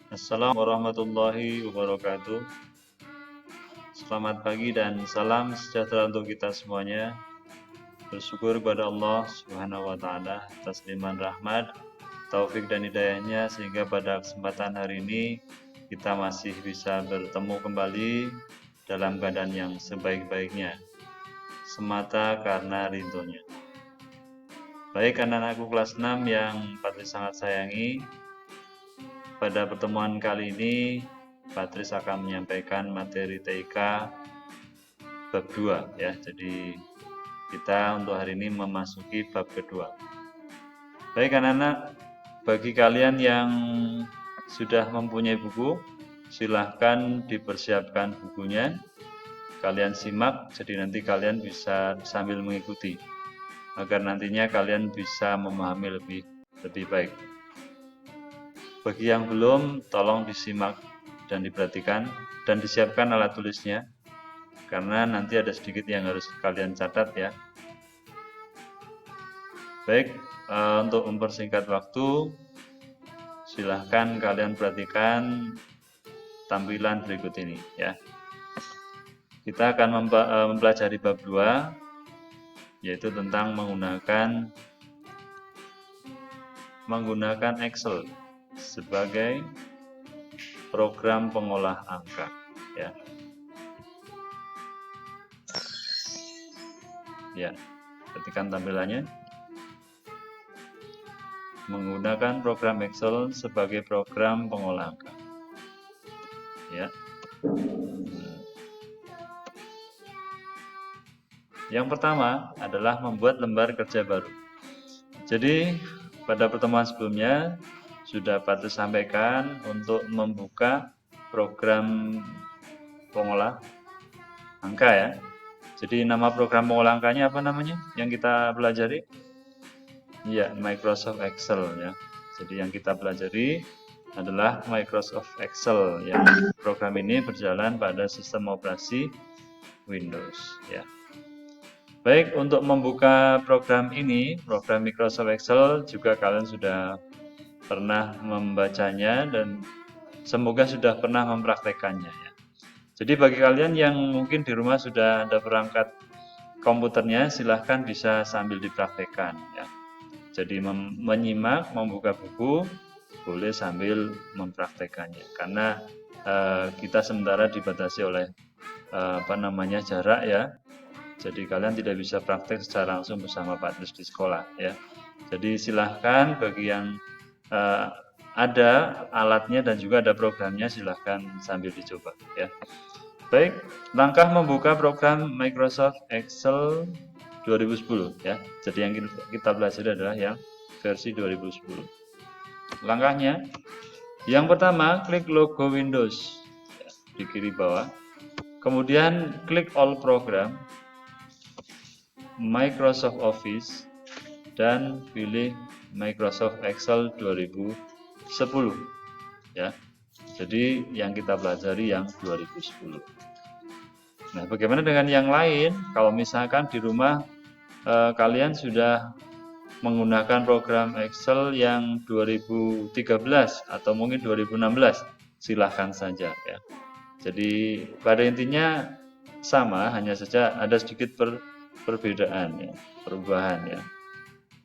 Assalamualaikum warahmatullahi wabarakatuh. Selamat pagi dan salam sejahtera untuk kita semuanya. Bersyukur kepada Allah Subhanahu wa taala atas limpahan rahmat, taufik dan hidayahnya sehingga pada kesempatan hari ini kita masih bisa bertemu kembali dalam keadaan yang sebaik-baiknya, semata karena ridhonya. Baik anak-anakku kelas 6 yang Patris sangat sayangi, pada pertemuan kali ini Patris akan menyampaikan materi TIK bab 2 ya. Jadi kita untuk hari ini memasuki bab kedua. Baik anak-anak, bagi kalian yang sudah mempunyai buku, silahkan dipersiapkan bukunya. Kalian simak, jadi nanti kalian bisa sambil mengikuti, agar nantinya kalian bisa memahami lebih baik. Bagi yang belum, tolong disimak dan diperhatikan, dan disiapkan alat tulisnya, karena nanti ada sedikit yang harus kalian catat ya. Baik, untuk mempersingkat waktu, silahkan kalian perhatikan tampilan berikut ini ya. Kita akan mempelajari bab 2, yaitu tentang menggunakan Excel sebagai program pengolah angka ya. Ya, perhatikan tampilannya. Menggunakan program Excel sebagai program pengolah angka ya. Yang pertama adalah membuat lembar kerja baru. Jadi pada pertemuan sebelumnya sudah Patris sampaikan untuk membuka program pengolah angka ya. Jadi nama program pengolah angkanya apa namanya yang kita pelajari? Ya, Microsoft Excel ya. Jadi yang kita pelajari adalah Microsoft Excel yang program ini berjalan pada sistem operasi Windows ya. Baik, untuk membuka program ini, program Microsoft Excel juga kalian sudah pernah membacanya dan semoga sudah pernah mempraktekannya ya. Jadi bagi kalian yang mungkin di rumah sudah ada perangkat komputernya, silahkan bisa sambil dipraktekkan ya. Jadi menyimak, membuka buku, boleh sambil mempraktekannya, karena kita sementara dibatasi oleh jarak ya. Jadi kalian tidak bisa praktek secara langsung bersama Patris di sekolah ya. Jadi silahkan bagi yang ada alatnya dan juga ada programnya, silahkan sambil dicoba ya. Baik, langkah membuka program Microsoft Excel 2010 ya. Jadi yang kita pelajari adalah yang versi 2010. Langkahnya, yang pertama klik logo Windows ya, di kiri bawah. Kemudian klik all program, Microsoft Office, dan pilih Microsoft Excel 2010 ya. Jadi yang kita pelajari yang 2010. Nah, bagaimana dengan yang lain? Kalau misalkan di rumah kalian sudah menggunakan program Excel yang 2013 atau mungkin 2016, silahkan saja ya. Jadi pada intinya sama, hanya saja ada sedikit perbedaan ya, perubahan ya.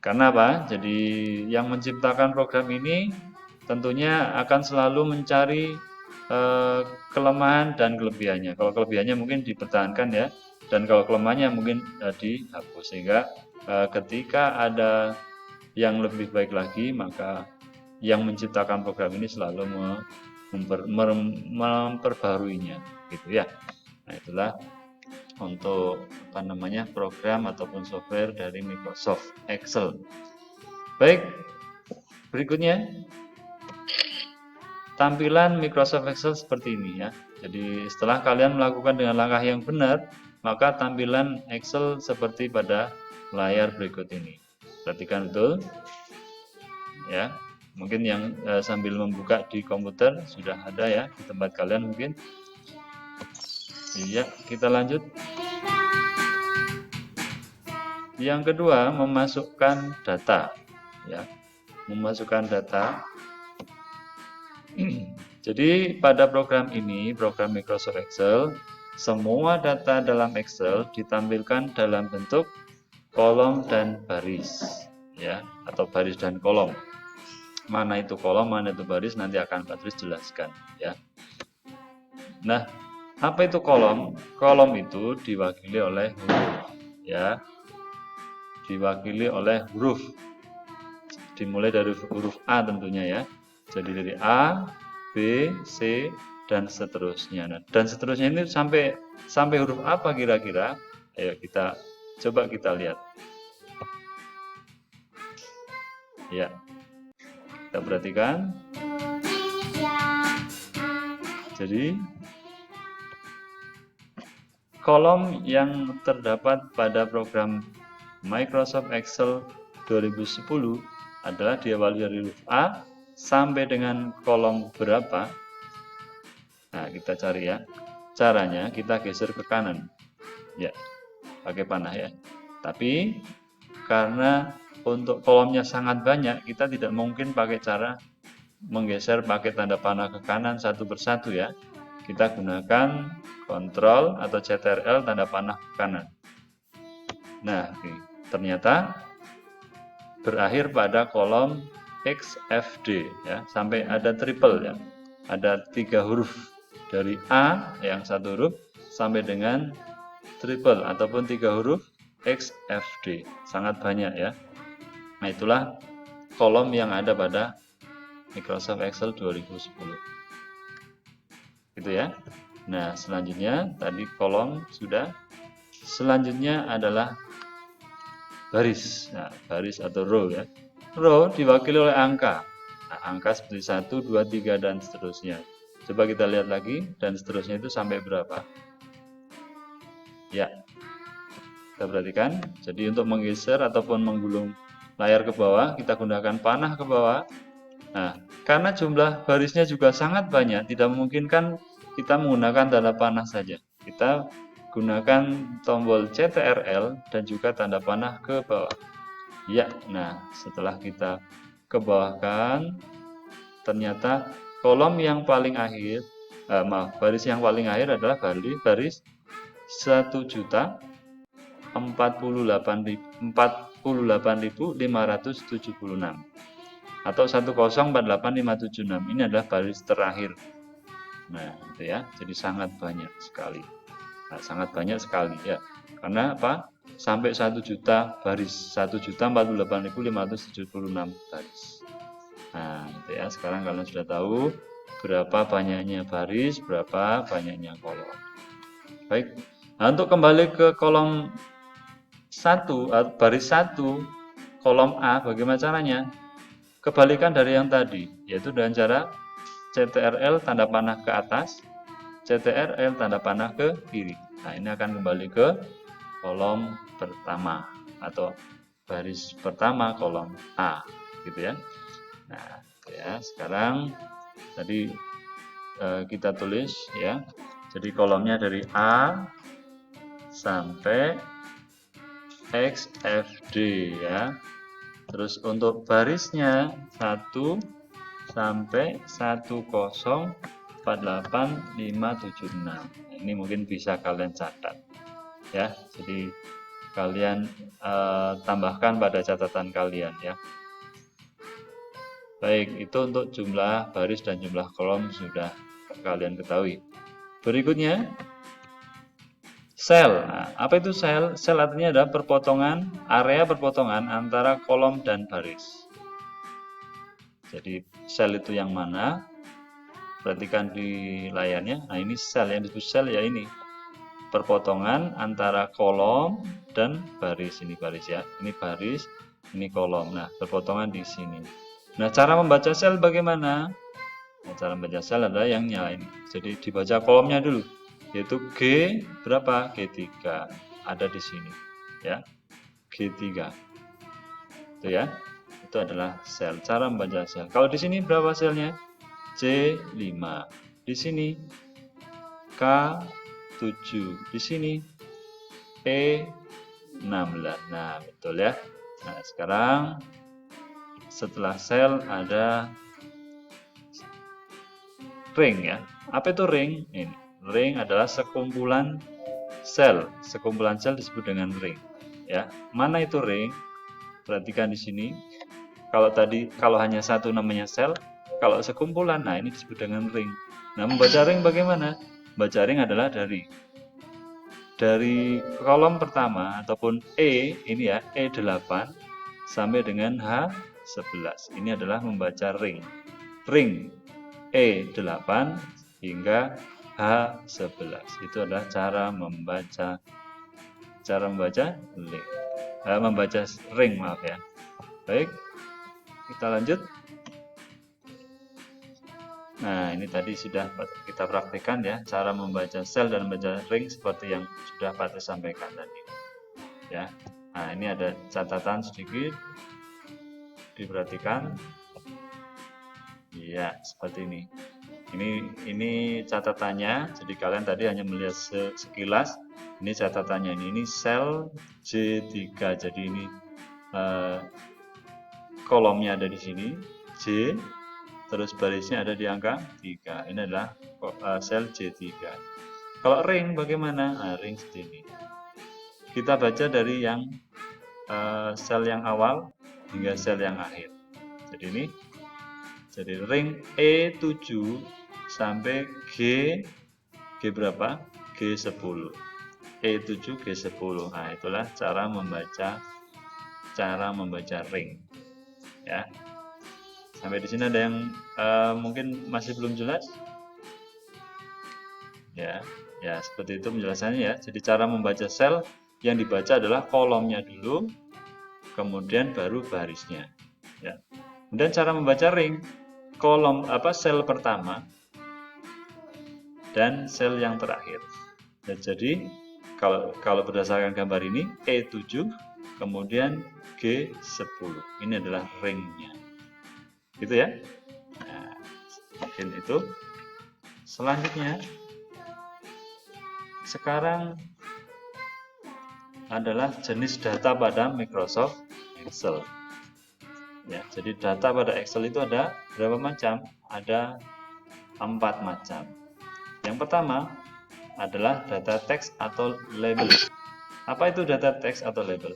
Karena apa? Jadi yang menciptakan program ini tentunya akan selalu mencari kelemahan dan kelebihannya. Kalau kelebihannya mungkin dipertahankan ya, dan kalau kelemahannya mungkin dihapus, sehingga ketika ada yang lebih baik lagi, maka yang menciptakan program ini selalu memperbaruinya gitu ya. Nah, itulah untuk program ataupun software dari Microsoft Excel. Baik, berikutnya tampilan Microsoft Excel seperti ini ya. Jadi setelah kalian melakukan dengan langkah yang benar, maka tampilan Excel seperti pada layar berikut ini. Perhatikan betul ya. Mungkin yang sambil membuka di komputer sudah ada ya di tempat kalian mungkin. Iya, kita lanjut. Yang kedua, memasukkan data ya. Memasukkan data. Jadi pada program ini, program Microsoft Excel, semua data dalam Excel ditampilkan dalam bentuk kolom dan baris, ya, atau baris dan kolom. Mana itu kolom, mana itu baris, nanti akan Patris jelaskan, ya. Nah, apa itu kolom? Kolom itu diwakili oleh huruf, ya, diwakili oleh huruf. Dimulai dari huruf A tentunya, ya. Jadi dari A, B, C, dan seterusnya. Nah, dan seterusnya ini sampai huruf apa kira-kira? Ayo coba kita lihat. Ya, kita perhatikan. Jadi kolom yang terdapat pada program Microsoft Excel 2010 adalah diawali dari huruf A sampai dengan kolom berapa. Nah, kita cari ya. Caranya kita geser ke kanan. Ya, pakai panah ya. Tapi karena untuk kolomnya sangat banyak, kita tidak mungkin pakai cara menggeser pakai tanda panah ke kanan satu persatu ya. Kita gunakan Ctrl atau Ctrl tanda panah ke kanan. Nah, ternyata berakhir pada kolom XFD ya, sampai ada triple ya. Ada 3 huruf dari A yang satu huruf sampai dengan triple ataupun 3 huruf XFD. Sangat banyak ya. Nah, itulah kolom yang ada pada Microsoft Excel 2010. Gitu ya. Nah, selanjutnya tadi kolom sudah. Selanjutnya adalah baris. Nah, baris atau row ya. Row diwakili oleh angka. Nah, angka seperti 1, 2, 3 dan seterusnya. Coba kita lihat lagi dan seterusnya itu sampai berapa? Ya. Kita perhatikan. Jadi untuk menggeser ataupun menggulung layar ke bawah, kita gunakan panah ke bawah. Nah, karena jumlah barisnya juga sangat banyak, tidak memungkinkan kita menggunakan tanda panah saja. Kita gunakan tombol Ctrl dan juga tanda panah ke bawah. Ya, nah setelah kita ke bawahkan, ternyata kolom yang paling akhir, baris yang paling akhir adalah baris 1.048.576 atau 1048576. Ini adalah baris terakhir. Nah, itu ya. Jadi sangat banyak sekali. Nah, sangat banyak sekali ya. Karena apa? Sampai 1 juta baris, 1.048.576 baris. Nah, itu ya. Sekarang kalian sudah tahu berapa banyaknya baris, berapa banyaknya kolom. Baik. Nah, untuk kembali ke kolom 1, baris 1, kolom A, bagaimana caranya? Kebalikan dari yang tadi, yaitu dengan cara Ctrl tanda panah ke atas, Ctrl tanda panah ke kiri. Nah, ini akan kembali ke kolom pertama atau baris pertama kolom A, gitu ya. Nah, ya sekarang tadi kita tulis ya. Jadi kolomnya dari A sampai XFD ya. Terus untuk barisnya 1 sampai 1048576. Ini mungkin bisa kalian catat ya. Jadi kalian tambahkan pada catatan kalian ya. Baik, itu untuk jumlah baris dan jumlah kolom sudah kalian ketahui. Berikutnya sel. Nah, apa itu sel? Sel artinya adalah perpotongan, area perpotongan antara kolom dan baris. Jadi sel itu yang mana? Perhatikan di layarnya. Nah, ini sel, yang disebut sel ya ini. Perpotongan antara kolom dan baris. Ini baris ya. Ini baris, ini kolom. Nah, perpotongan di sini. Nah, cara membaca sel bagaimana? Nah, cara membaca sel adalah yang nyala ini. Jadi dibaca kolomnya dulu. Yaitu G berapa? G3. Ada di sini. Ya. G3. Itu ya. Itu adalah sel. Cara membaca sel. Kalau di sini berapa selnya? C5. Di sini K7. Di sini E16. Nah, betul ya. Nah, sekarang setelah sel ada ring ya. Apa itu ring? Ini ring adalah sekumpulan sel disebut dengan ring ya. Mana itu ring? Perhatikan di sini. Kalau hanya satu namanya sel, kalau sekumpulan, nah ini disebut dengan ring. Nah, membaca ring bagaimana? Membaca ring adalah dari kolom pertama ataupun ini ya, E8 sampai dengan H11. Ini adalah membaca ring. Ring E8 hingga H11. Itu adalah cara membaca ring. Membaca ring, maaf ya. Baik, kita lanjut. Nah, ini tadi sudah kita praktikkan ya, cara membaca sel dan membaca ring seperti yang sudah Pak Tris sampaikan tadi. Ya. Nah, ini ada catatan sedikit. Diperhatikan. Ya, seperti ini. Ini catatannya. Jadi kalian tadi hanya melihat sekilas. Ini catatannya ini sel J3. Jadi ini kolomnya ada di sini J, terus barisnya ada di angka 3. Ini adalah sel J3. Kalau ring bagaimana? Nah, ring seperti ini. Kita baca dari yang sel yang awal hingga sel yang akhir. Jadi ring E7 sampai G berapa? G10. E7 G10. Nah, itulah cara membaca ring. Ya. Sampai di sini ada yang mungkin masih belum jelas? Ya, seperti itu penjelasannya ya. Jadi cara membaca sel yang dibaca adalah kolomnya dulu, kemudian baru barisnya. Ya. Kemudian cara membaca ring, sel pertama dan sel yang terakhir. Ya, jadi kalau berdasarkan gambar ini E7 kemudian G10. Ini adalah ringnya. Gitu ya. Nah, mungkin itu. Selanjutnya sekarang adalah jenis data pada Microsoft Excel. Ya, jadi data pada Excel itu ada berapa macam? Ada 4 macam. Yang pertama adalah data teks atau label. Apa itu data teks atau label?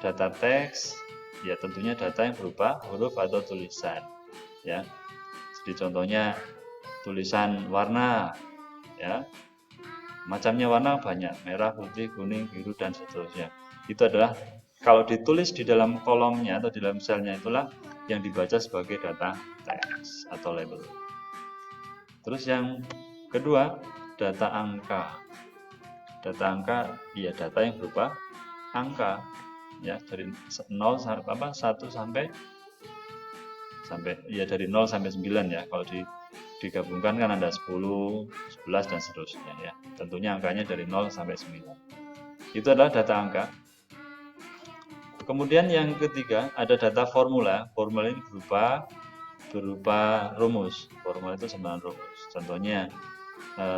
Data teks ya tentunya data yang berupa huruf atau tulisan. Ya. Jadi contohnya tulisan warna ya. Macamnya warna banyak, merah, putih, kuning, biru dan seterusnya. Itu adalah kalau ditulis di dalam kolomnya atau di dalam selnya itulah yang dibaca sebagai data teks atau label. Terus yang kedua, data angka. Data angka ya data yang berupa angka ya dari 1 sampai ya dari 0 sampai 9 ya. Kalau digabungkan kan ada 10, 11 dan seterusnya ya. Tentunya angkanya dari 0 sampai 9. Itu adalah data angka. Kemudian yang ketiga ada data formula. Formula ini berupa rumus. Formula itu sebenarnya rumus. Contohnya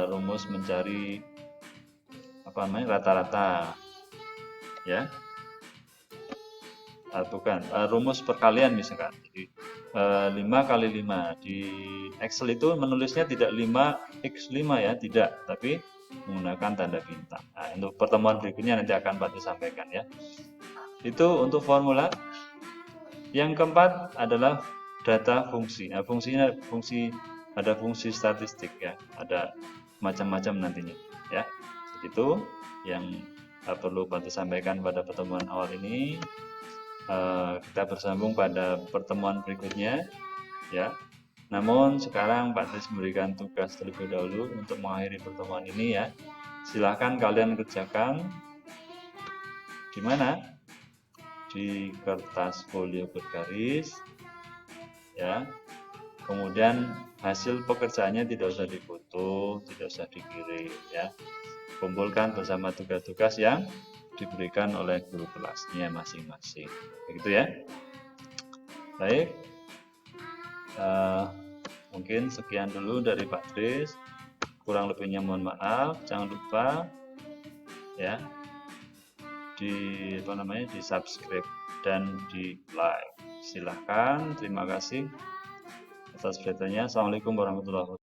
rumus mencari rata-rata ya. Rumus perkalian misalkan. Jadi 5 kali 5 di Excel itu menulisnya tidak 5x5 ya, tidak, tapi menggunakan tanda bintang. Nah, untuk pertemuan berikutnya nanti akan Pak Tris sampaikan ya. Itu untuk formula. Yang keempat adalah data fungsi. Nah, ada fungsi statistik ya, ada macam-macam nantinya ya. Itu yang perlu Pak Tris sampaikan pada pertemuan awal ini. Kita bersambung pada pertemuan berikutnya ya. Namun sekarang Pak Tris memberikan tugas terlebih dahulu untuk mengakhiri pertemuan ini ya. Silahkan kalian kerjakan di mana? Di kertas folio bergaris ya. Kemudian hasil pekerjaannya tidak usah difoto, tidak usah dikirim ya. Kumpulkan bersama tugas-tugas yang diberikan oleh guru kelasnya masing-masing. Begitu ya. Baik. Mungkin sekian dulu dari Pak Tris. Kurang lebihnya mohon maaf. Jangan lupa ya di subscribe dan di like. Silahkan. Terima kasih atas perhatiannya. Assalamualaikum warahmatullahi wabarakatuh.